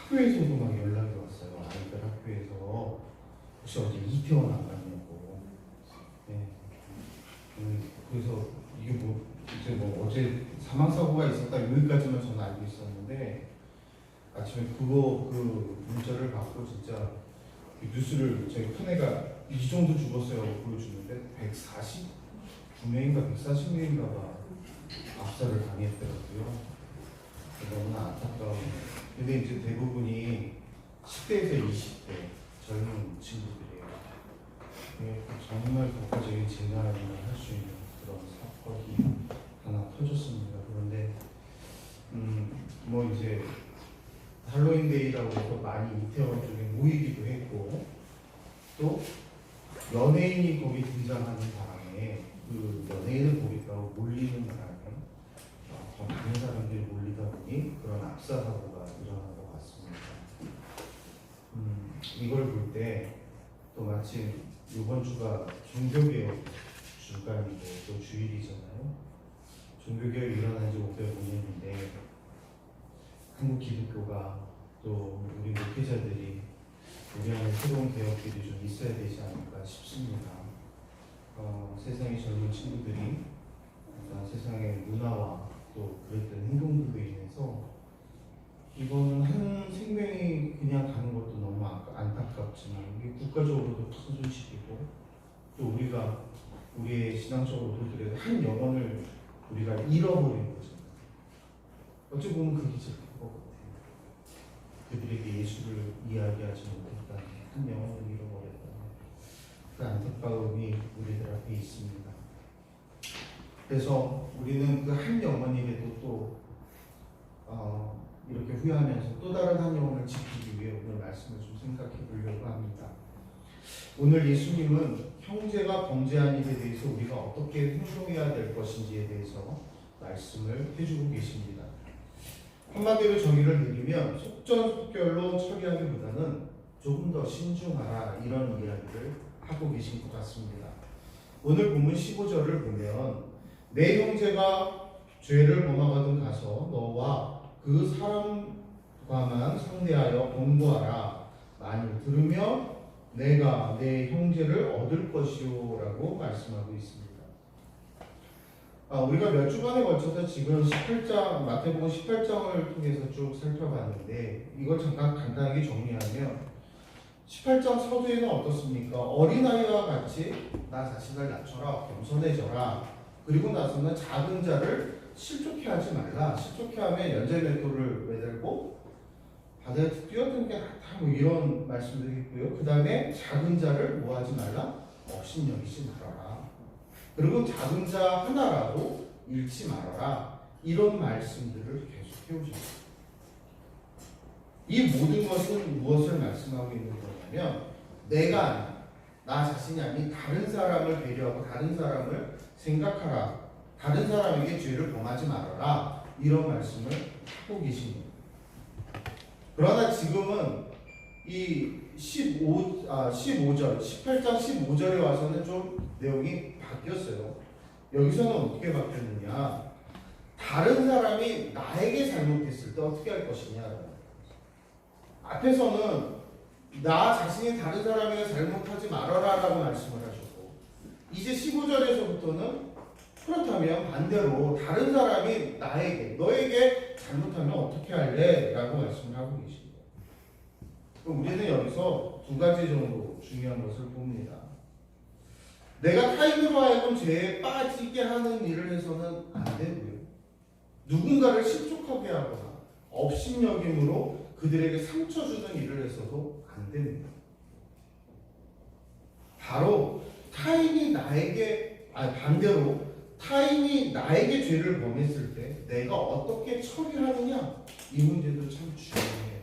학교에서도 막 연락이 왔어요. 아이들 학교에서 혹시 어제 이태원 안 갔냐고. 네. 그래서 이게 뭐 이제 뭐 어제 사망 사고가 있었다 여기까지만 저는 알고 있었는데 아침에 그 문자를 받고 진짜 뉴스를 제가 큰 애가 이 정도 죽었어요 보여주는데 149명인가 140명인가 봐 압살을 당했더라고요. 너무나 안타까운. 근데 이제 대부분이 10대에서 20대 젊은 친구들이에요. 네, 정말 독자적인 진단을 할 수 있는 그런 사건이 하나 터졌습니다. 그런데 뭐 이제 할로윈데이라고 해서 많이 이태원 쪽에 모이기도 했고 또 연예인이 거기 등장하는 바람에 그 연예인을 보겠다고 몰리는 바람에 더 많은 사람들이 몰리다 보니 그런 압사 사고가 일어난 것 같습니다. 이걸 볼 때 또 마침 이번 주가 종교개혁 주간이고 또 주일이잖아요. 종교개혁이 일어난 지 505년인데 한국 기독교가 또 우리 목회자들이 우리 안에 새로운 개혁들이 좀 있어야 되지 않을까 싶습니다. 세상의 젊은 친구들이 세상의 문화와 또 그랬던 행동들로 인해서 이거는 한 생명이 그냥 가는 것도 너무 안타깝지만 이게 국가적으로도 큰 손실이고 또 우리가 우리의 신앙적으로도 그래도 한 영혼을 우리가 잃어버린 거잖아요. 어찌 보면 그게 제일 큰 것 같아요. 그들에게 예수를 이야기하지 못했다는 한 영혼을 잃어버렸다는 그 안타까움이 우리들 앞에 있습니다. 그래서 우리는 그 한 영혼이라도 또 이렇게 후회하면서 또 다른 한 영혼을 지키기 위해 오늘 말씀을 좀 생각해 보려고 합니다. 오늘 예수님은 형제가 범죄한 일에 대해서 우리가 어떻게 행동해야 될 것인지에 대해서 말씀을 해주고 계십니다. 한마디로 정의를 내리면 속전속결로 처리하기보다는 조금 더 신중하라 이런 이야기를 하고 계신 것 같습니다. 오늘 본문 15절을 보면 내 형제가 죄를 범하거든 가서 너와 그 사람과만 상대하여 권고하라. 만일 들으며 내가 내 형제를 얻을 것이요 라고 말씀하고 있습니다. 우리가 몇 주간에 걸쳐서 지금 18장, 마태복음 18장을 통해서 쭉 살펴봤는데 이걸 잠깐 간단하게 정리하면 18장 서두에는 어떻습니까? 어린아이와 같이 나 자신을 낮춰라, 겸손해져라. 그리고 나서는 작은 자를 실족해 하지 말라. 실족해 하면 연자맷돌을 매달고 바다에 뛰어드는 게 낫다. 뭐 이런 말씀들이 있고요. 그 다음에 작은 자를 뭐 하지 말라? 업신여기지 말아라. 그리고 작은 자 하나라도 잃지 말아라. 이런 말씀들을 계속 해오셨습니다. 이 모든 것은 무엇을 말씀하고 있는 거냐면 내가 나 자신이 아닌 다른 사람을 배려하고 다른 사람을 생각하라. 다른 사람에게 죄를 범하지 말아라. 이런 말씀을 하고 계십니다. 그러나 지금은 이 18장 15절에 와서는 좀 내용이 바뀌었어요. 여기서는 어떻게 바뀌었느냐? 다른 사람이 나에게 잘못했을 때 어떻게 할 것이냐? 앞에서는 나 자신이 다른 사람에게 잘못하지 말아라 라고 말씀을 하셨고 이제 15절에서부터는 그렇다면 반대로 다른 사람이 나에게 너에게 잘못하면 어떻게 할래? 라고 말씀을 하고 계십니다. 우리는 여기서 두 가지 정도 중요한 것을 봅니다. 내가 타인으로 하여금 죄에 빠지게 하는 일을 해서는 안 되고요. 누군가를 실족하게 하거나 업신여김으로 그들에게 상처 주는 일을 해서도 안 됩니다. 바로 타인이 나에게 반대로 타인이 나에게 죄를 범했을 때 내가 어떻게 처리하느냐 이 문제도 참 중요해요.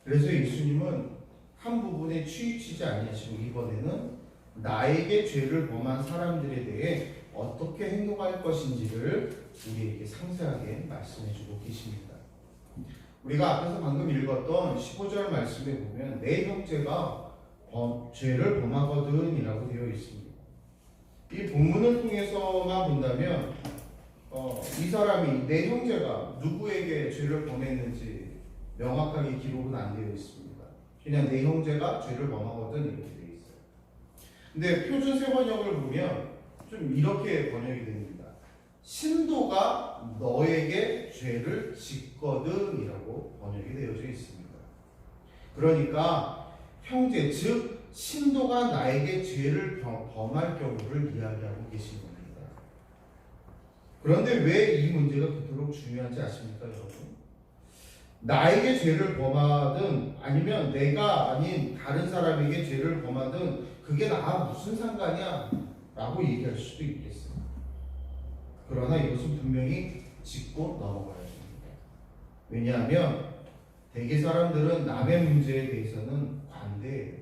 그래서 예수님은 한 부분에 치우치지 아니하시고 이번에는 나에게 죄를 범한 사람들에 대해 어떻게 행동할 것인지를 우리에게 상세하게 말씀해주고 계십니다. 우리가 앞에서 방금 읽었던 15절 말씀에 보면 내 형제가 죄를 범하거든 이라고 되어 있습니다. 이 본문을 통해서만 본다면 이 사람이 내 형제가 누구에게 죄를 범했는지 명확하게 기록은 안 되어 있습니다. 그냥 내 형제가 죄를 범하거든 이렇게 되어 있어요. 근데 표준 세번역을 보면 좀 이렇게 번역이 됩니다. 신도가 너에게 죄를 짓거든이라고 번역이 되어져 있습니다. 그러니까 형제 즉 신도가 나에게 죄를 범할 경우를 이야기하고 계신 겁니다. 그런데 왜 이 문제가 그토록 중요한지 아십니까, 여러분? 나에게 죄를 범하든 아니면 내가 아닌 다른 사람에게 죄를 범하든 그게 나와 무슨 상관이야? 라고 얘기할 수도 있겠어요. 그러나 이것은 분명히 짚고 넘어가야 됩니다. 왜냐하면 대개 사람들은 남의 문제에 대해서는 관대해요.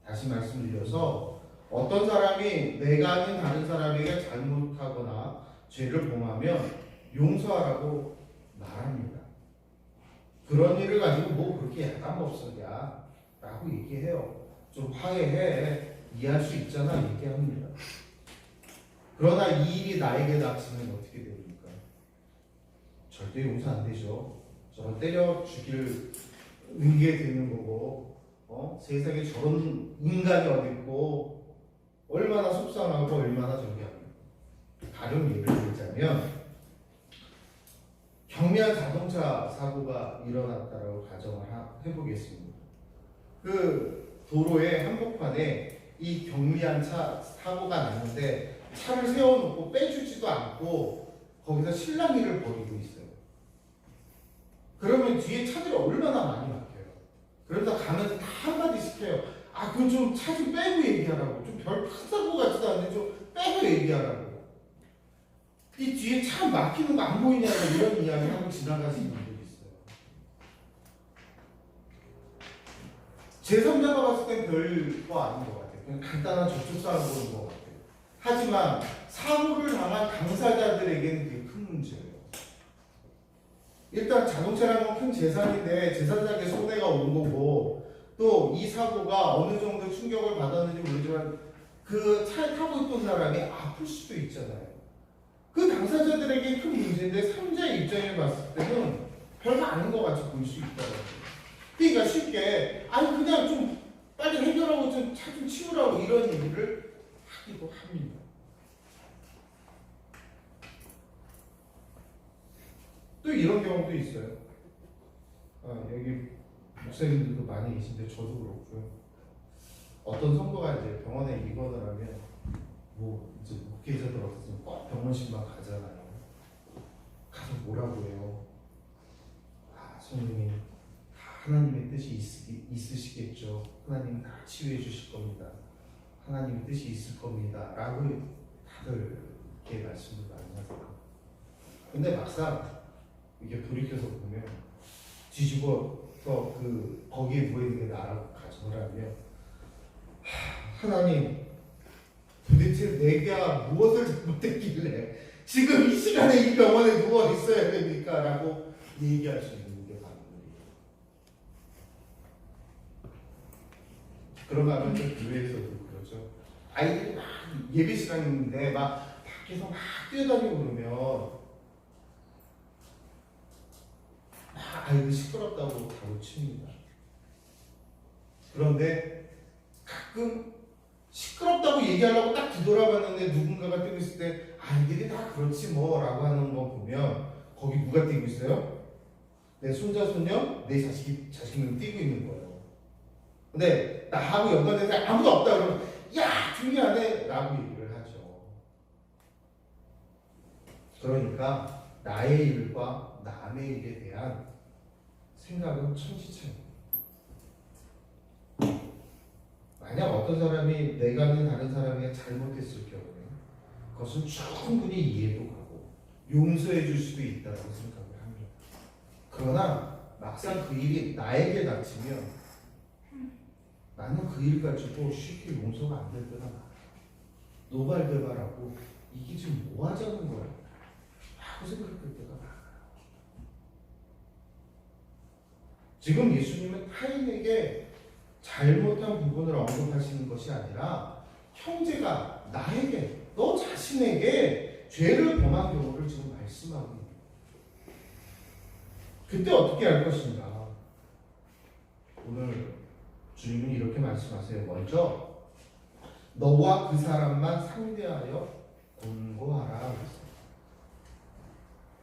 다시 말씀드려서 어떤 사람이 내가 아닌 다른 사람에게 잘못하거나 죄를 범하면 용서하라고 말합니다. 그런 일을 가지고 뭐 그렇게 야단법석이야 라고 얘기해요. 좀 화해해, 이해할 수 있잖아 얘기합니다. 그러나 이 일이 나에게 닥치면 어떻게 됩니까? 절대 용서 안 되죠. 저런 때려 죽일 게 되는 거고, 세상에 저런 인간이 어딨고 얼마나 속상하고 얼마나 저기 합니까? 다른 예를 들자면 경미한 자동차 사고가 일어났다고 가정을 해보겠습니다. 그 도로의 한복판에 이 경미한 사고가 났는데 차를 세워놓고 빼주지도 않고 거기서 실랑이를 벌이고 있어요. 그러면 뒤에 차들이 얼마나 많이 막혀요. 그러다 가면서 다 한마디씩 해요. 아, 그거 좀 차 좀 빼고 얘기하라고. 좀 별 큰 사고 같지도 않은데 좀 빼고 얘기하라고. 이 뒤에 차 막히는 거 안 보이냐고 이런 이야기 하고 지나가시는 분들이 있어요. 제3자가 봤을 땐 별거 아닌 것 같아요. 그냥 간단한 접촉사를 보는 것 같아요. 하지만 사고를 당한 당사자들에게는 되게 큰 문제예요. 일단 자동차라는 건 큰 재산인데 재산자에게 손해가 온 거고 또 이 사고가 어느 정도 충격을 받았는지 모르지만 그 차에 타고 있던 사람이 아플 수도 있잖아요. 그 당사자들에게 큰 문제인데 3자의 입장에 봤을 때는 별거 아닌 것 같이 보일 수 있다고. 그러니까 쉽게 아니 그냥 좀 빨리 해결하고 좀 차 좀 치우라고 이런 얘기를 하기도 합니다. 또 이런 경우도 있어요. 여기 목사님들도 많이 계신데 저도 그렇고요. 어떤 성도가 이제 병원에 입원을 하면 뭐 이제 목회자들 없으면 꼭 병원식만 가잖아요. 가서 뭐라고 해요? 아, 성령님 다 하나님의 뜻이 있으시겠죠. 하나님 다 치유해 주실 겁니다. 하나님의 뜻이 있을 겁니다. 라고 다들 이렇게 말씀을 많이 하세요. 근데 막상 이게 돌이켜서 보면 뒤집어서 거기에 누워있는 게 나라고 가정을 하면 하나님 도대체 내가 무엇을 잘못했길래 지금 이 시간에 이 병원에 누워 있어야 됩니까? 라고 얘기할 수 있는 게 바로 우리예요. 그런가 하면 교회에서도 그러죠. 아이들이 막 예배 시간인데 막 밖에서 막 뛰어다니고 그러면 아이고 시끄럽다고 바로 칩니다. 그런데 가끔 시끄럽다고 얘기하려고 딱 뒤돌아봤는데 누군가가 뛰고 있을 때 아이들이 다 그렇지 뭐 라고 하는 거 보면 거기 누가 뛰고 있어요? 내 손자 손녀 내 자식은 뛰고 있는 거예요. 근데 나하고 연관돼서 아무도 없다 그러면 야 조용히 안 해 라고 얘기를 하죠. 그러니까 나의 일과 남의 일에 대한 생각은 천지차입니다. 만약 어떤 사람이 내가 아닌 다른 사람이 잘못했을 경우에 그것은 충분히 이해도 하고 용서해 줄 수도 있다고 생각을 합니다. 그러나 막상 그 일이 나에게 닥치면 나는 그 일 가지고 쉽게 용서가 안 될 때가 많아요. 노발대발하고 이게 지금 뭐 하자는 거야? 라고 생각할 때가 많아요. 지금 예수님은 타인에게 잘못한 부분을 언급하시는 것이 아니라 형제가 나에게 너 자신에게 죄를 범한 경우를 지금 말씀하고 있는 거예요. 그때 어떻게 할 것인가? 오늘 주님은 이렇게 말씀하세요. 먼저 너와 그 사람만 상대하여 권고하라.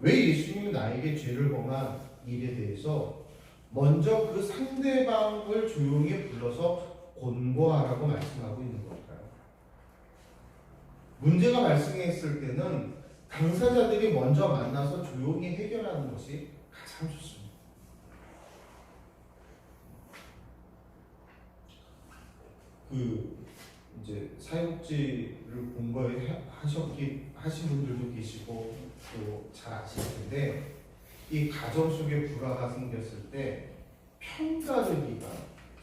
왜 예수님이 나에게 죄를 범한 일에 대해서 먼저 그 상대방을 조용히 불러서 권고하라고 말씀하고 있는 걸까요? 문제가 발생했을 때는 당사자들이 먼저 만나서 조용히 해결하는 것이 가장 좋습니다. 이제 사회복지를 공부에 하신 분들도 계시고 또 잘 아실 텐데, 이 가정 속에 불화가 생겼을 때 편가르기가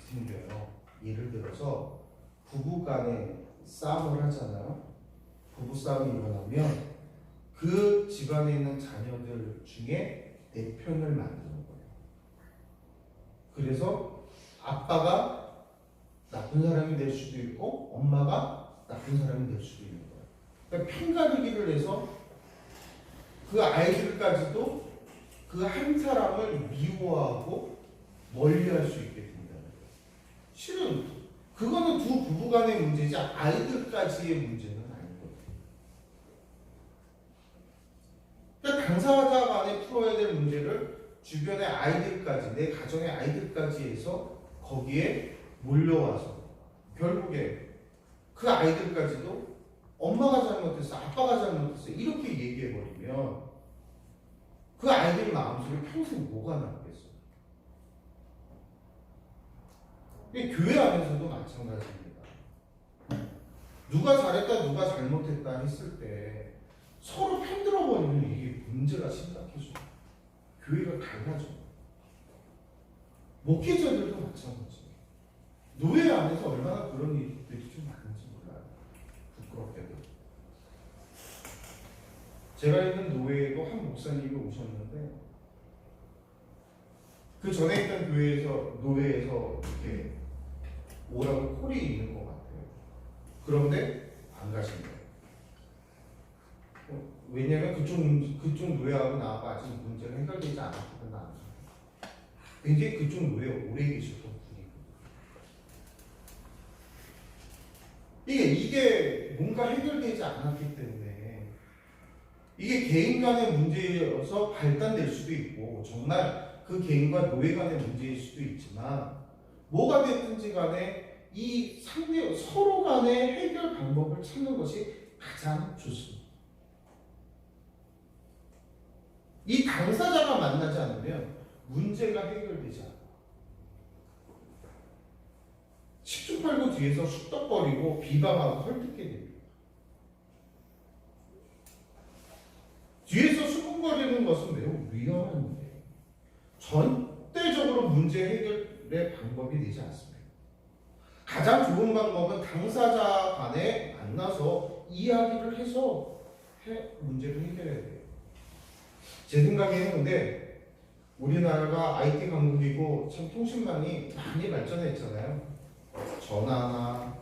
생겨요. 예를 들어서 부부 간에 싸움을 하잖아요. 부부 싸움이 일어나면 그 집안에 있는 자녀들 중에 내 편을 만드는 거예요. 그래서 아빠가 나쁜 사람이 될 수도 있고 엄마가 나쁜 사람이 될 수도 있는 거예요. 그러니까 편가르기를 해서 그 아이들까지도 그 한 사람을 미워하고 멀리할 수 있게 된다는 거예요. 실은 그거는 두 부부 간의 문제지 아이들까지의 문제는 아니거든요. 그러니까 당사자 간에 풀어야 될 문제를 주변의 아이들까지, 내 가정의 아이들까지 해서 거기에 몰려와서 결국에 그 아이들까지도 엄마가 잘못했어, 아빠가 잘못했어 이렇게 얘기해버리면 그 아이들 마음속에 평생 뭐가 남겠어요? 교회 안에서도 마찬가지입니다. 누가 잘했다, 누가 잘못했다 했을 때 서로 편들어버리면 이게 문제가 심각해져요. 교회가 갈라져요. 목회자들도 마찬가지예요. 노예 안에서 얼마나 그런 일들이 좀 많은지 몰라요. 부끄럽게도. 제가 있는 노예에도 한 목사님이 오셨는데 그 전에 있던 교회에서 노예에서 이렇게 오라고 콜이 있는 것 같아요. 그런데 안 가신 거예요. 왜냐하면 그쪽 노예하고 나하고 아직 문제가 해결되지 않았거든. 굉장히 그쪽 노예 오래 계셨던 분이거든요. 이게 뭔가 해결되지 않았기 때문에 이게 개인 간의 문제여서 발단될 수도 있고 정말 그 개인과 노예 간의 문제일 수도 있지만 뭐가 됐든지 간에 이 상대 서로 간의 해결 방법을 찾는 것이 가장 좋습니다. 이 당사자가 만나지 않으면 문제가 해결되지 않아요. 10중 8구 뒤에서 쑥덕거리고 비방하고 헐뜯게 됩니다. 뒤에서 수군거리는 것은 매우 위험한 일이에요. 절대적으로 문제 해결의 방법이 되지 않습니다. 가장 좋은 방법은 당사자 간에 만나서 이야기를 해서 문제를 해결해야 돼요. 제 생각에는 근데 우리나라가 IT 강국이고 참 통신망이 많이 발전했잖아요. 전화나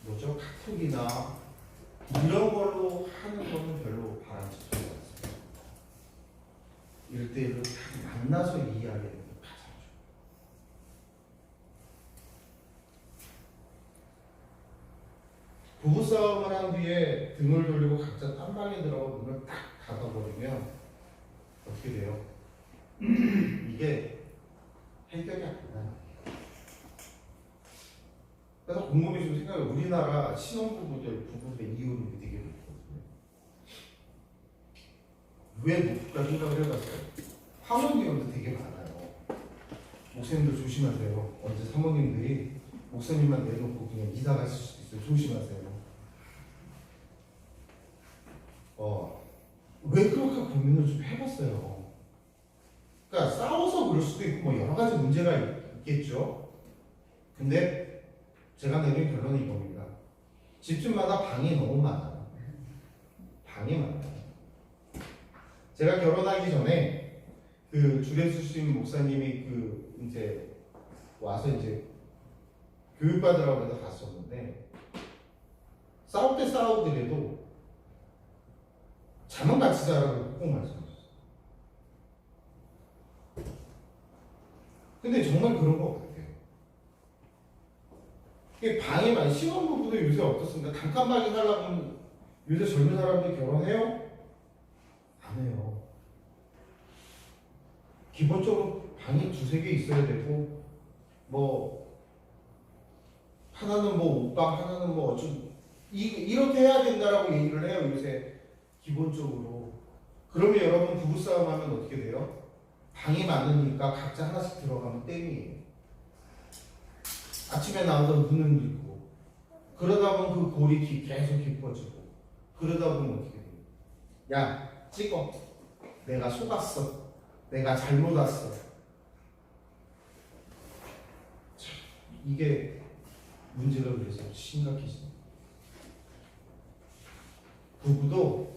카톡이나 이런 걸로 하는 거는 별로 바람직하지 않습니다. 이럴 때 만나서 이야기하는 게 가장 좋아요. 부부싸움을 한 뒤에 등을 돌리고 각자 딴방에 들어가 문을 딱 닫아버리면 어떻게 돼요? 이게 해결이 안 돼요. 그래서 곰곰이 좀 생각해. 우리나라 신혼부부들 이혼이 되게 많거든요. 왜 높을까 생각을 해봤어요. 황혼 이혼도 되게 많아요. 목사님들 조심하세요. 언제 사모님들이 목사님만 내놓고 그냥 이사 갔을 수도 있어요. 조심하세요. 왜 그렇게 고민을 좀 해봤어요. 그러니까 싸워서 그럴 수도 있고 뭐 여러 가지 문제가 있겠죠. 근데 제가 내린 결론은 이겁니다. 집집마다 방이 너무 많아요. 방이 많아요. 제가 결혼하기 전에 그 주례수심 목사님이 이제 와서 이제 교육받으라고 해서 갔었는데 싸울 때 싸우더라도 잠은 같이 자라고 꼭 말씀하셨어요. 근데 정말 그런 것 같아요. 이게 방해만, 신혼부부도 요새 어떻습니까? 단칸방에 살려면 요새 젊은 사람들 결혼해요? 안 해요. 기본적으로 방이 두세 개 있어야 되고, 뭐, 하나는 뭐 옷방, 하나는 뭐 이렇게 해야 된다라고 얘기를 해요, 요새. 기본적으로. 그러면 여러분 부부싸움 하면 어떻게 돼요? 방이 많으니까 각자 하나씩 들어가면 땡이에요. 아침에 나와서 눈은 읽고, 그러다 보면 그 골이 계속 깊어지고, 그러다 보면 어떻게 돼요? 야, 찍어. 내가 속았어. 내가 잘못 왔어. 참, 이게 문제가 그래서 심각해집니다. 부부도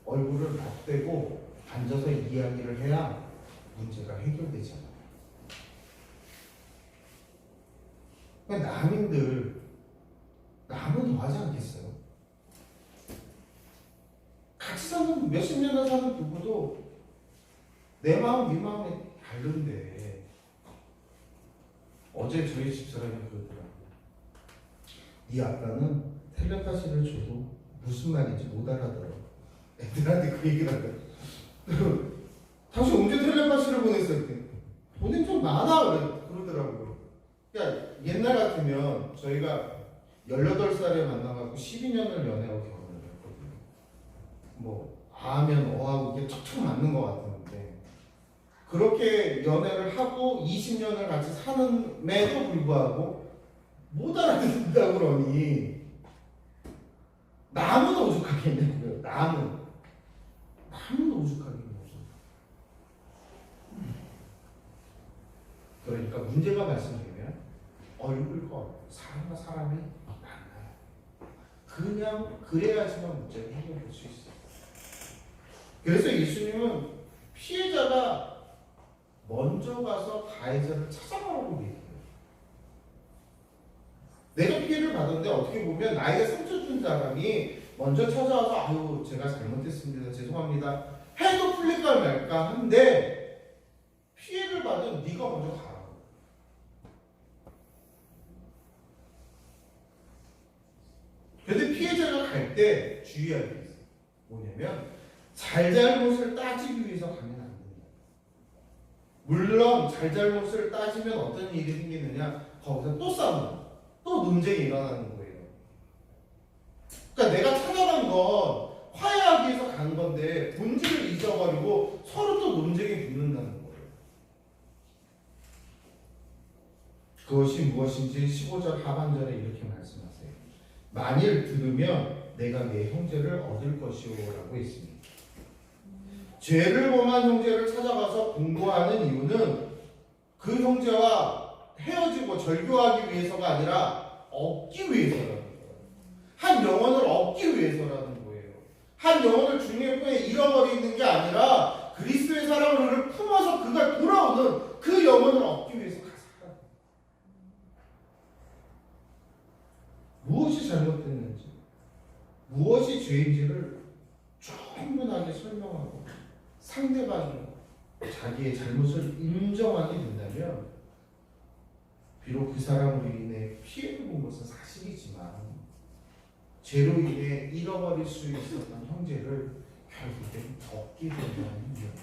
얼굴을 맞대고 앉아서 이야기를 해야 문제가 해결되지 않아요. 남은 더 하지 않겠어요? 같이 사는 몇십 년을 사는 부부도 내 마음, 네 마음이 다른데 어제 저희 집사람이 그러더라고요. 네 아빠는 텔레파시를 줘도 무슨 말인지 못 알아들어. 애들한테 그 얘기를 하더라고요. 당신 언제 텔레파시를 보냈어요? 보낸 좀 많아 그러더라고요. 그러니까 옛날 같으면 저희가 18살에 만나갖고 12년을 연애하고 결혼을 했거든요. 뭐 아면 어하고 이게 척척 맞는 것 같았는데 그렇게 연애를 하고 20년을 같이 사는에도 불구하고 못 알아듣는다 그러니 남은 오죽하겠냐고요. 남은 오죽하겠냐고. 그러니까 문제가 발생되면 얼굴과 사람과 사람이 만나요. 그냥 그래야지만 문제를 해결할 수 있어요. 그래서 예수님은 피해자가 먼저 가서 가해자를 찾아가라고 얘기해요. 내가 피해를 받았는데 어떻게 보면 나에게 상처 준 사람이 먼저 찾아와서 아유 제가 잘못했습니다. 죄송합니다. 해도 풀릴까 말까 한데 피해를 받은 네가 먼저 가라고. 그런데 피해자가 갈 때 주의할 게 있어요. 뭐냐면 잘잘못을 따지기 위해서 가면 안 됩니다. 물론 잘잘못을 따지면 어떤 일이 생기느냐 거기서 또 싸우는 또 논쟁이 일어나는 거예요. 그러니까 내가 찾아간 건 화해하기 위해서 간 건데 본질을 잊어버리고 서로 또 논쟁에 붙는다는 거예요. 그것이 무엇인지 15절 하반절에 이렇게 말씀하세요. 만일 들으면 내가 내 형제를 얻을 것이오 라고 했습니다. 죄를 범한 형제를 찾아가서 공부하는 이유는 그 형제와 헤어지고 절교하기 위해서가 아니라 얻기 위해서라는 거예요. 한 영혼을 얻기 위해서라는 거예요. 한 영혼을 주님의 품에 잃어버리는 게 아니라 그리스도의 사랑을 품어서 그가 돌아오는 그 영혼을 얻기 위해서 가서 무엇이 잘못됐는지 무엇이 죄인지를 충분하게 설명하고 상대방이 자기의 잘못을 인정하게 된다면 비록 그 사람으로 인해 피해를 본 것은 사실이지만 죄로 인해 잃어버릴 수 있었던 형제를 결국엔 얻게 된다는 이야기입니다.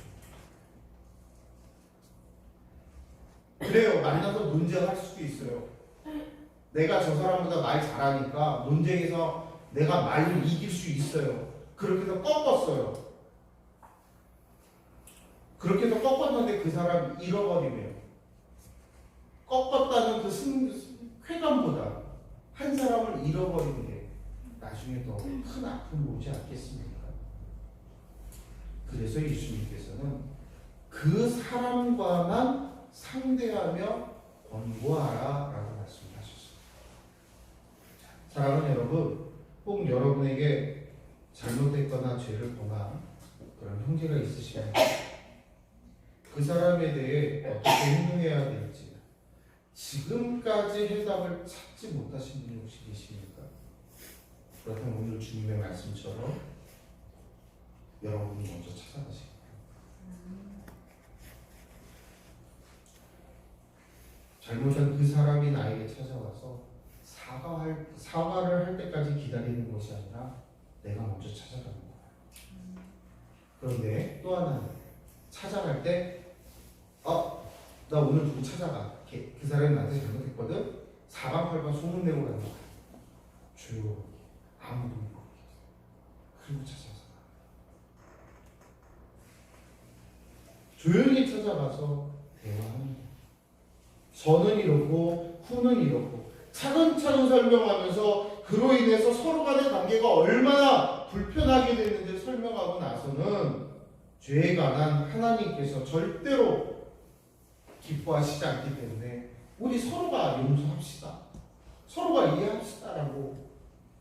그래요. 만나서 논쟁할 수도 있어요. 내가 저 사람보다 말 잘하니까 논쟁에서 내가 말로 이길 수 있어요. 그렇게 해서 꺾었어요. 그렇게 해서 꺾었는데 그 사람이 잃어버리면 꺾었다는 그 쾌감보다 한 사람을 잃어버리는 게 나중에 더 큰 아픔이 오지 않겠습니까? 그래서 예수님께서는 그 사람과만 상대하며 권고하라 라고 말씀하셨습니다. 사랑하는 여러분, 혹 여러분에게 잘못했거나 죄를 범한 그런 형제가 있으시면 그 사람에 대해 어떻게 행동해야 될지 지금까지 해답을 찾지 못하신 분이 혹시 계십니까? 그렇다면 오늘 주님의 말씀처럼 여러분이 먼저 찾아가시고 잘못한 그 사람이 나에게 찾아와서 사과를 할 때까지 기다리는 것이 아니라 내가 먼저 찾아가는 거야. 그런데 또 하나는 찾아갈 때 나 오늘 누구 찾아가. 그 사람이 나한테 잘못했거든. 사방팔방 소문내고 가는 거야. 조용히 아무도 모르게 그리고 찾아서 조용히 찾아가서 대화하는 거야. 전은 이렇고 후는 이렇고 차근차근 설명하면서 그로 인해서 서로 간의 관계가 얼마나 불편하게 됐는지 설명하고 나서는 죄에 관한 하나님께서 절대로 기뻐하시지 않기 때문에 우리 서로가 용서합시다. 서로가 이해합시다라고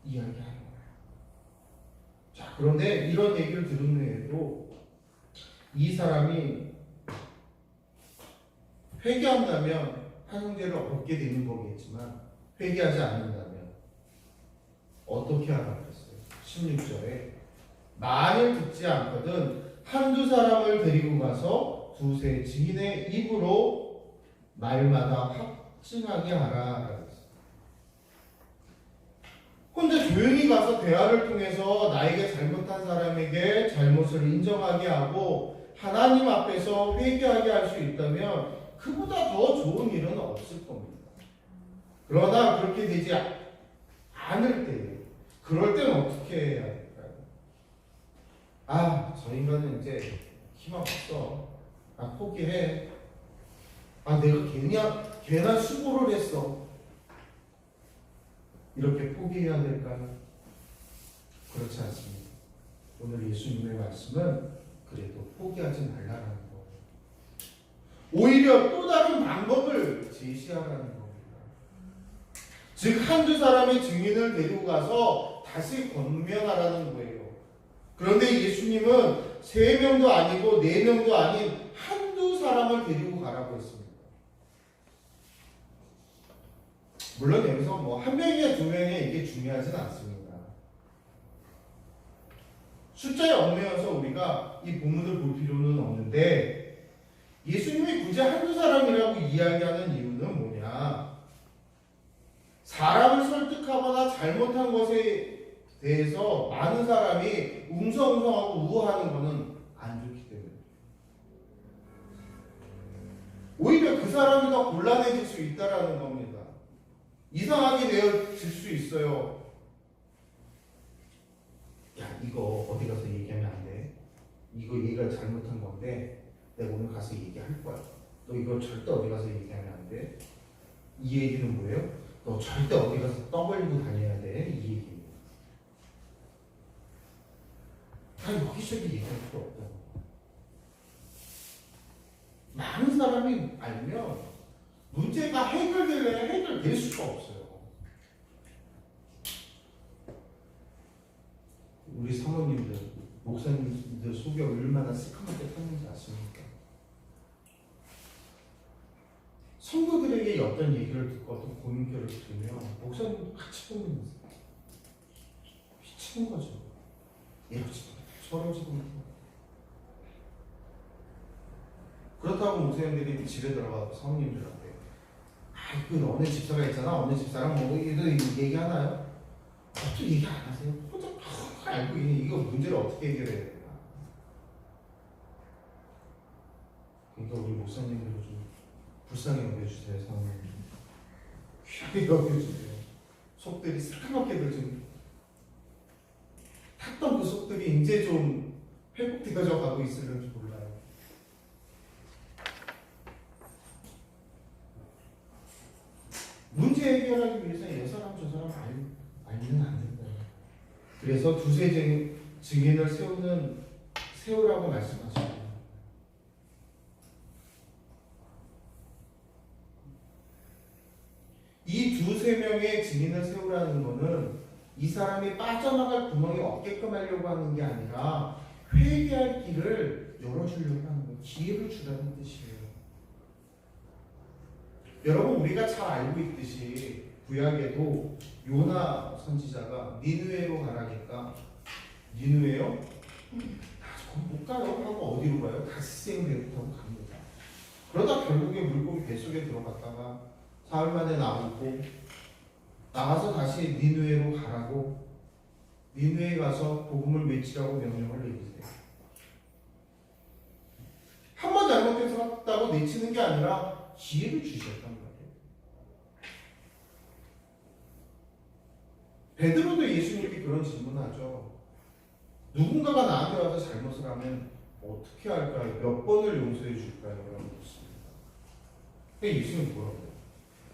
이야기하는 거예요. 자, 그런데 이런 얘기를 들은 후에도 이 사람이 회개한다면 한형제를 얻게 되는 거겠지만 회개하지 않는다면 어떻게 하라 그랬어요? 16절에 만일 듣지 않거든 한두 사람을 데리고 가서 두세 증인의 입으로 말마다 확증하게 하라 그랬어요. 혼자 조용히 가서 대화를 통해서 나에게 잘못한 사람에게 잘못을 인정하게 하고 하나님 앞에서 회개하게 할 수 있다면 그보다 더 좋은 일은 없을 겁니다. 그러나 그렇게 되지 않을 때, 그럴 때는 어떻게 해야 될까요? 저 인간은 이제 희망 없어. 포기해. 내가 괜한 수고를 했어. 이렇게 포기해야 될까요? 그렇지 않습니다. 오늘 예수님의 말씀은 그래도 포기하지 말라라는 거예요. 오히려 또 다른 방법을 제시하라는 겁니다. 즉 한두 사람의 증인을 데리고 가서 다시 권면하라는 거예요. 그런데 예수님은 3명도 아니고 4명도 아닌 한두 사람을 데리고 가라고 했습니다. 물론 여기서 뭐 1명이냐 2명이냐 이게 중요하진 않습니다. 숫자에 얽매여서 우리가 이 본문을 볼 필요는 없는데 예수님이 굳이 한두 사람이라고 이야기하는 이유는 뭐냐? 사람을 설득하거나 잘못한 것에 대해서 많은 사람이 웅성웅성하고 우호하는 것은 안 좋기 때문에 오히려 그 사람이 더 곤란해질 수 있다는 겁니다. 이상하게 되어질 수 있어요. 야, 이거 어디 가서 얘기하면 안 돼. 이거 얘가 잘못한 건데 내가 오늘 가서 얘기할 거야. 너 이거 절대 어디 가서 얘기하면 안 돼. 이 얘기는 뭐예요? 너 절대 어디 가서 떠벌리고 다녀야 돼. 이 얘기입니다. 여기저기 얘기할 필요 없다. 많은 사람이 알면 문제가 해결될 수가 없어요. 우리 사모님들, 목사님들 속이 얼마나 새카맣게 탔는지 아십니까? 성도들에게 어떤 얘기를 듣고 어떤 고민결을 들으면 목사님 같이 보면 미치는 거죠. 이러지 저러지도 못하고. 그렇다고 목사님들이 집에 들어가서 사모님들한테 그 어느 집사가 있잖아. 어느 집사랑 뭐 얘기하나요? 또 얘기 안 하세요? 혼자 알고 이거 문제를 어떻게 해결해야 되나. 그러니까 우리 목사님들도 좀 불쌍히 여겨주세요. 사모님 귀하게 여겨주세요. 속들이 새까맣게들 좀 탔던 그 속들이 이제 좀 회복되어져 가고 있을는지 몰라요. 문제 해결하기 위해서는 이 사람 저 사람 알면 안 된다. 그래서 두세 증인을 세우라고 말씀하셨어요. 이 두세 명의 증인을 세우라는 것은 이 사람이 빠져나갈 구멍이 없게끔 하려고 하는 게 아니라 회개할 길을 열어주려고 하는 거예요. 기회를 주라는 뜻이에요. 여러분 우리가 잘 알고 있듯이 구약에도 요나 선지자가 니느웨로 가라니까 니느웨요? 전 못 가요 하고 어디로 가요? 다시 배를 타고 갑니다. 그러다 결국에 물고기 뱃속에 들어갔다가 사흘 만에 나오고 나와서 다시 니느웨로 가라고 니느웨에 가서 복음을 외치라고 명령을 내리세요. 한 번 잘못했다고 내치는 게 아니라 기회를 주셨단 말이에요. 베드로도 예수님께 그런 질문하죠. 누군가가 나한테 와서 잘못을 하면 어떻게 할까요? 몇 번을 용서해 줄까요? 라고 묻습니다. 그러니까 예수님 뭐라고 해요?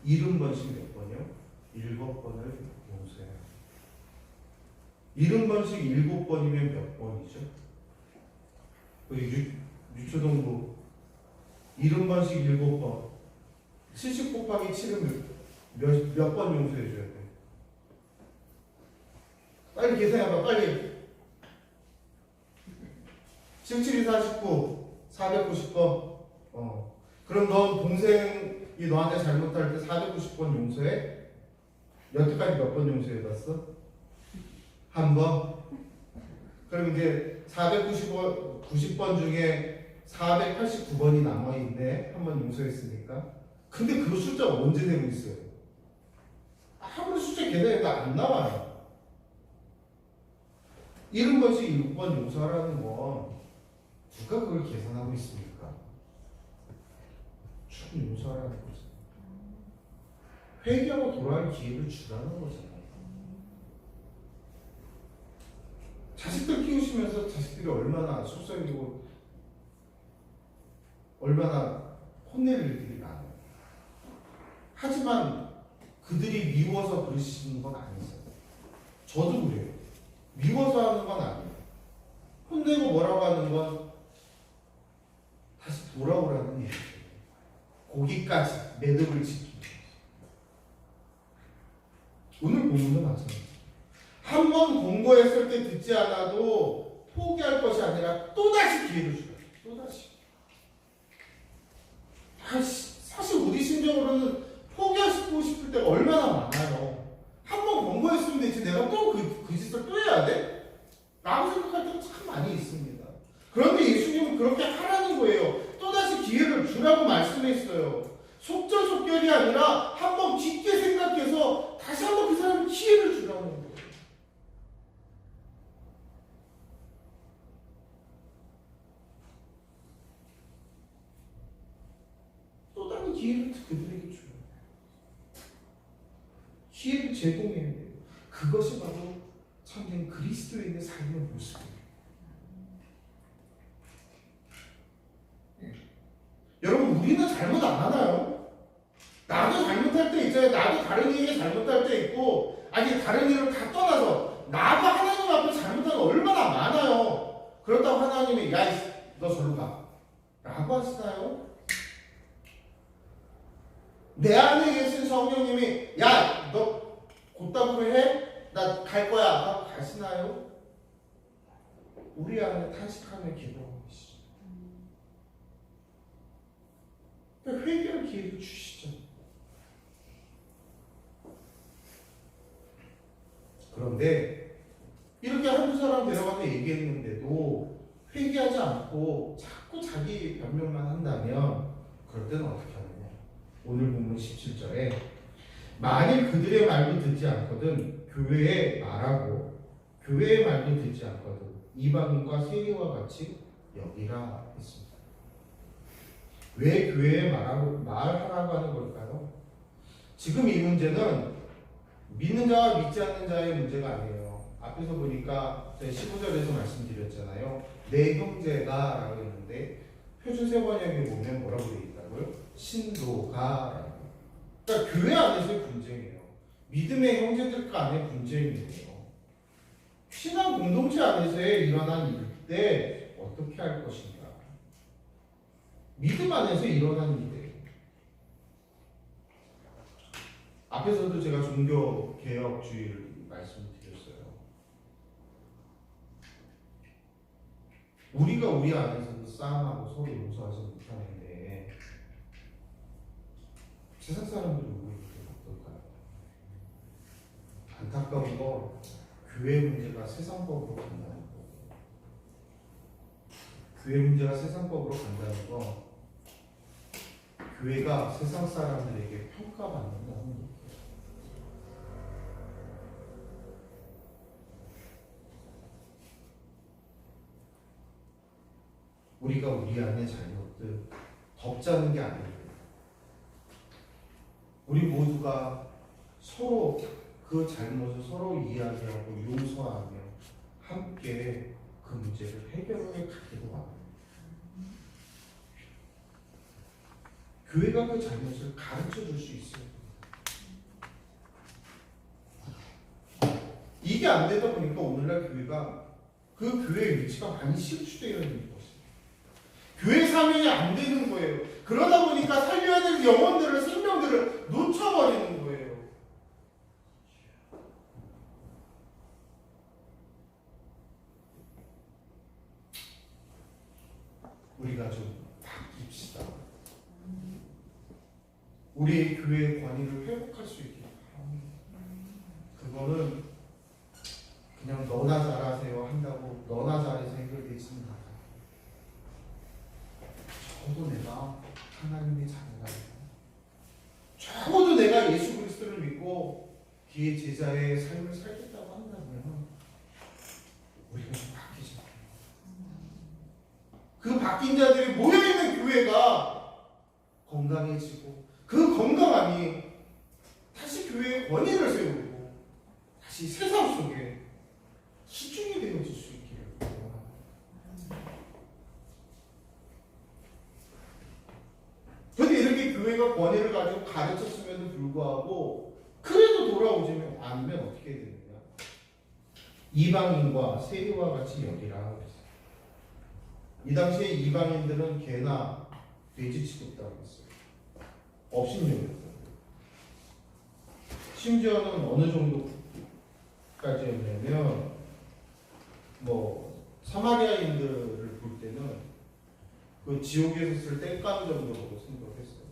70번씩 몇 번이요? 7번을 용서해요. 70번씩 7번이면 몇 번이죠? 유초동부 70번씩 7번 70 곱하기 7은 몇 번 용서해 줘야 돼? 빨리 계산해봐 빨리. 77이 49 490번. 그럼 넌 동생이 너한테 잘못할 때 490번 용서해? 여태까지 몇 번 용서해봤어? 한 번? 그럼 이제 490번 중에 489번이 남아있네. 한 번 용서했으니까. 근데 그 숫자가 언제 되고 있어요? 아무리 숫자 계산해도 안 나와요. 70번씩 7번 용서하라는 건 누가 그걸 계산하고 있습니까? 쭉 용서하라는 거죠. 회개하고 돌아갈 기회를 주라는 거잖아요. 자식들 키우시면서 자식들이 얼마나 속썩이고 얼마나 혼내는 일들이 많아요. 하지만 그들이 미워서 그러시는 건 아니세요. 저도 그래요. 미워서 하는 건 아니에요. 혼내고 뭐라고 하는 건 다시 돌아오라는 얘기예요. 거기까지 매듭을 지키는 거죠. 오늘 본문도 마찬가지예요. 한 번 공고했을 때 듣지 않아도 포기할 것이 아니라 또다시 기회를 주라. 또다시. 사실 우리 심정으로는 포기하고 싶을 때가 얼마나 많아요. 한 번 공고했으면 되지 내가 또 그 짓을 또 해야 돼? 라고 생각할 때가 참 많이 있습니다. 그런데 예수님은 그렇게 하라는 거예요. 또다시 기회를 주라고 말씀했어요. 속전속결이 아니라 한 번 깊게 생각해서 다시 한 번 그 사람에 기회를 주라는 거예요. 또 다른 기회를 그들에게 줘요. 기회를 제공해야 돼요. 그것이 바로 참된 그리스도인의 삶의 모습이에요. 여러분 우리는 잘못 안 하나요? 나도 잘못할 때 있잖아요. 나도 다른 이에게 잘못할 때 있고 아니 다른 일을 다 떠나서 나도 하나님 앞에 잘못한 거 얼마나 많아요. 그렇다고 하나님이 야 너 절로 가 라고 하시나요? 내 안에 계신 성령님이 야 너 곧다구로 해? 나 갈 거야 하고 가시나요? 우리 안에 탄식하며 기도하고 계시죠. 회개할 기회를 주시죠. 그런데 이렇게 한두 사람 데려가서 얘기했는데도 회개하지 않고 자꾸 자기 변명만 한다면 그럴 때는 어떻게 하느냐. 오늘 본문 17절에 만일 그들의 말도 듣지 않거든 교회에 말하고 교회의 말도 듣지 않거든 이방인과 세리와 같이 여기라 했습니다. 왜 교회에 말하라고 하는 걸까요? 지금 이 문제는 믿는 자와 믿지 않는 자의 문제가 아니에요. 앞에서 보니까 제가 15절에서 말씀드렸잖아요. 내 형제가 라고 했는데 표준세 번역에 보면 뭐라고 되어 있다고요? 신도가. 그러니까 교회 안에서의 분쟁이에요. 믿음의 형제들 간의 분쟁이에요. 신앙 공동체 안에서의 일어난 일 때 어떻게 할 것인가. 믿음 안에서 일어난 일이에요. 앞에서도 제가 종교개혁주의를 말씀드렸어요. 우리가 우리 안에서도 싸움하고 서로 용서하지 못하는데 세상 사람들은 우리에게 어떨까요? 안타까운 건 교회 문제가 세상 법으로 간다는 거예요. 교회 문제가 세상법으로 간다는 거, 교회가 세상 사람들에게 평가받는다는 거예요. 우리가 우리 안의 잘못들 덮자는 게 아니에요. 우리 모두가 서로 그 잘못을 서로 이야기하고 용서하며 함께 그 문제를 해결해 가기도 하고, 교회가 그 잘못을 가르쳐 줄 수 있어요. 이게 안 되다 보니까 오늘날 교회가 그 교회의 위치가 많이 실추되어 있는 것이에요. 교회 사명이 안 되는 거예요. 그러다 보니까 살려야 될 영혼들을, 생명들을 놓쳐버리는 거예요. 우리가 좀 바뀝시다. 우리의 교회의 권위를 회복할 수 있게. 그거는 그냥 너나 잘하세요 한다고 너나 잘해서 해결되지는 않아요. 적어도 내가 하나님의 자녀라요. 적어도 내가 예수 그리스도를 믿고 그의 제자의 삶을 살겠다고 한다면 우리가 좀 바뀌죠. 그 바뀐 자들이 모여있는 교회가 건강해지고, 그 건강함이 다시 교회의 권위를 세우고 다시 세상 속에 시중이 되어질 수 있기를 바랍니다. 그런데 이렇게 교회가 권위를 가지고 가르쳤음에도 불구하고 그래도 돌아오지 않으면 어떻게 되느냐? 이방인과 세리와 같이 여기라 그랬어요. 이 당시에 이방인들은 개나 돼지 취급다고 했어요. 업신여겼어요. 심지어는 어느 정도까지였냐면 사마리아인들을 볼 때는 그 지옥에서 쓸 땔감 정도로 생각했어요.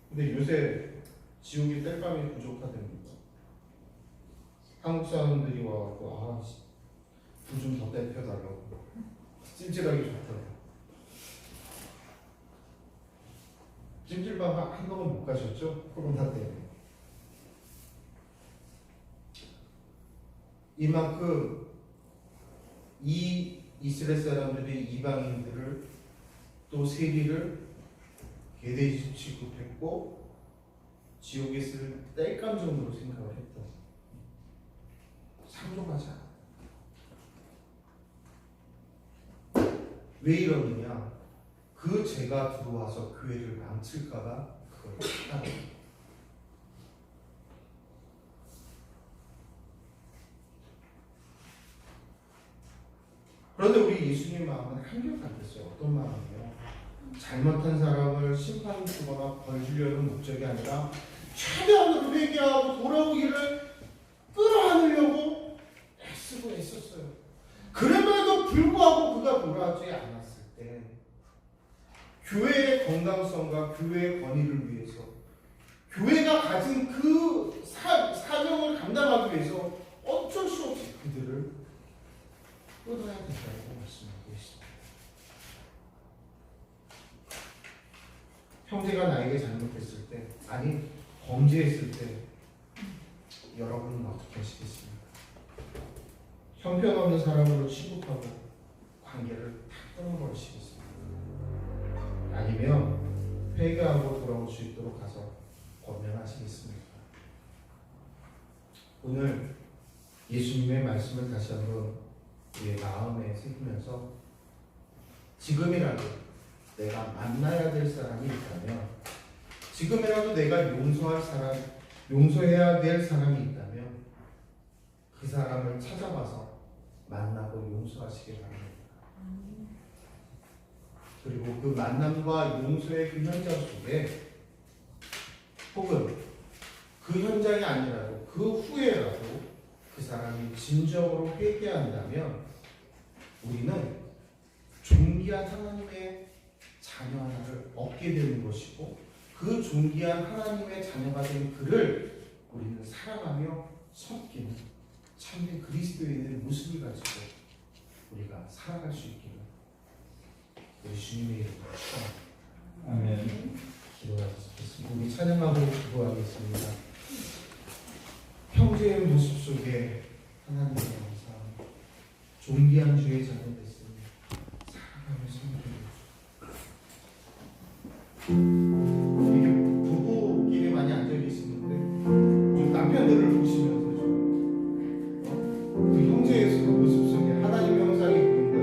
근데 요새 지옥에 땔감이 부족하답니다. 한국 사람들이 와갖고 불 좀 더 떼펴달라고 찜질하기 좋다고. 찜질방 한 번은 못 가셨죠? 코로나 때문에. 이만큼 이 이스라엘 사람들이 이방인들을 또 세리를 개돼지 취급했고 지옥에 쓸 땔감 정도로 생각을 했다. 상종하지 않아. 왜 이러느냐? 그 죄가 들어와서 교회를 망칠까봐 그걸 했다는 거예요. 그런데 우리 예수님 마음은 한결같았어요. 어떤 마음이요? 잘못한 사람을 심판 주거나 벌 주려는 목적이 아니라 최대한으로 회개하고 돌아오기를 끌어안으려고 애쓰고 애썼어요. 그럼에도 불구하고 그가 돌아오지 않았을 때 교회의 건강성과 교회의 권위를 위해서, 교회가 가진 그 사명을 감당하기 위해서 어쩔 수 없이 그들을 끌어야 된다고 말씀하고 있습니다. 형제가 나에게 잘못했을 때, 아니 범죄했을 때 여러분은 어떻게 하시겠습니까? 형편없는 사람으로 취급하고 관계를 다 끊어버리시겠습니까? 아니면 회개하고 돌아올 수 있도록 가서 권면하시겠습니까? 오늘 예수님의 말씀을 다시 한번 우리의 마음에 새기면서 지금이라도 내가 만나야 될 사람이 있다면, 지금이라도 내가 용서해야 될 사람이 있다면 그 사람을 찾아가서 만나고 용서하시기 바랍니다. 그리고 그 만남과 용서의 그 현장 속에, 혹은 그 현장이 아니라도 그 후에라도 그 사람이 진정으로 회개한다면 우리는 존귀한 하나님의 자녀 하나를 얻게 되는 것이고, 그 존귀한 하나님의 자녀가 된 그를 우리는 사랑하며 섬기는 참된 그리스도인의 모습을 가지고 우리가 살아갈 수 있기를 우리 주님의 이름으로 축원합니다. 아멘. 기도하겠습니다. 우리 찬양하고 기도하겠습니다. 형제의 모습 속에 하나님의 영상 존귀한 주의 자녀 됐습니다. 사랑하며 섬기는 이게 부부끼리 많이 앉아 계시는데 좀 남편들을 보시면서 그 형제의 모습 속에 하나님의 형상이 보인다.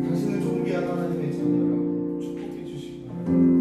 당신은 존귀한 하나님의 자녀라고 축복해 주시기 바랍니다.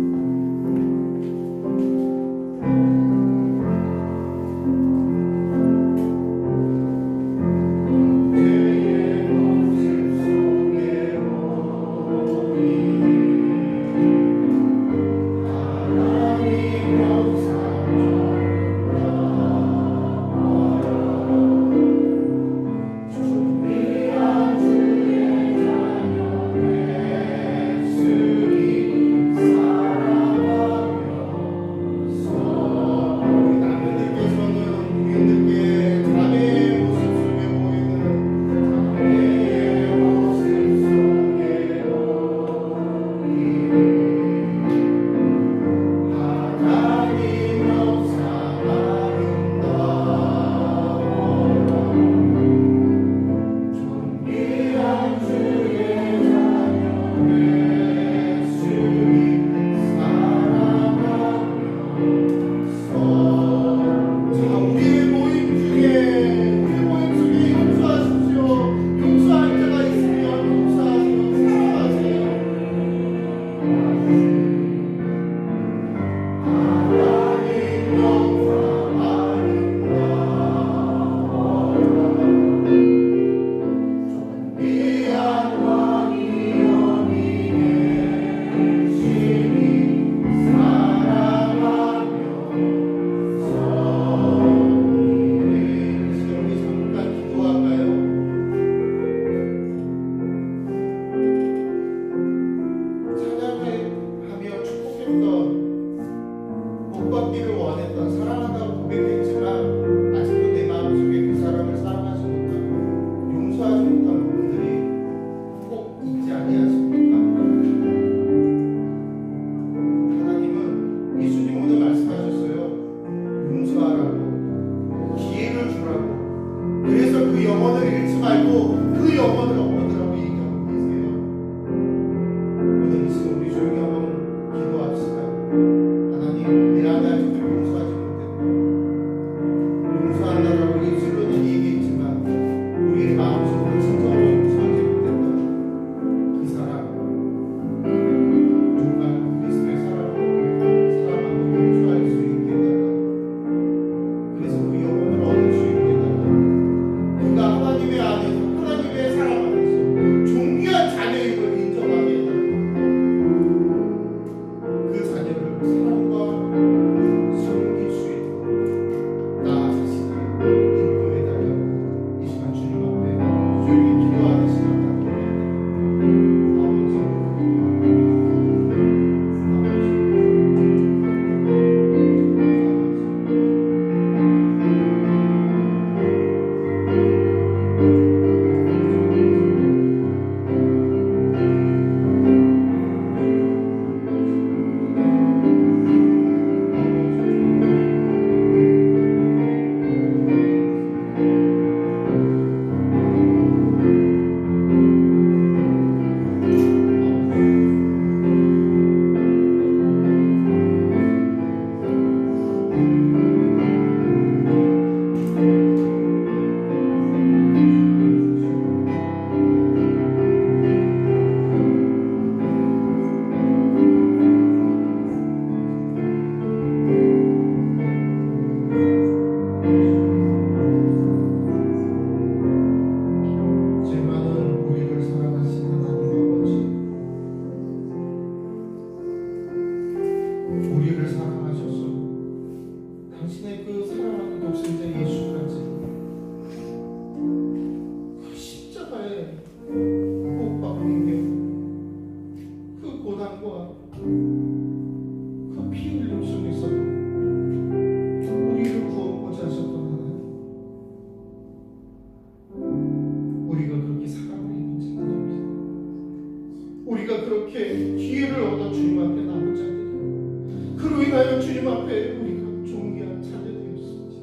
우리가 그렇게 기회를 얻어 주님 앞에 나온 자들이 그로 인하여 주님 앞에 우리가 존귀한 자녀되었습니다.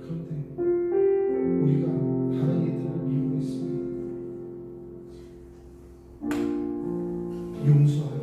그런데 우리가 다른 이들을 미우고 있습니다. 용서하여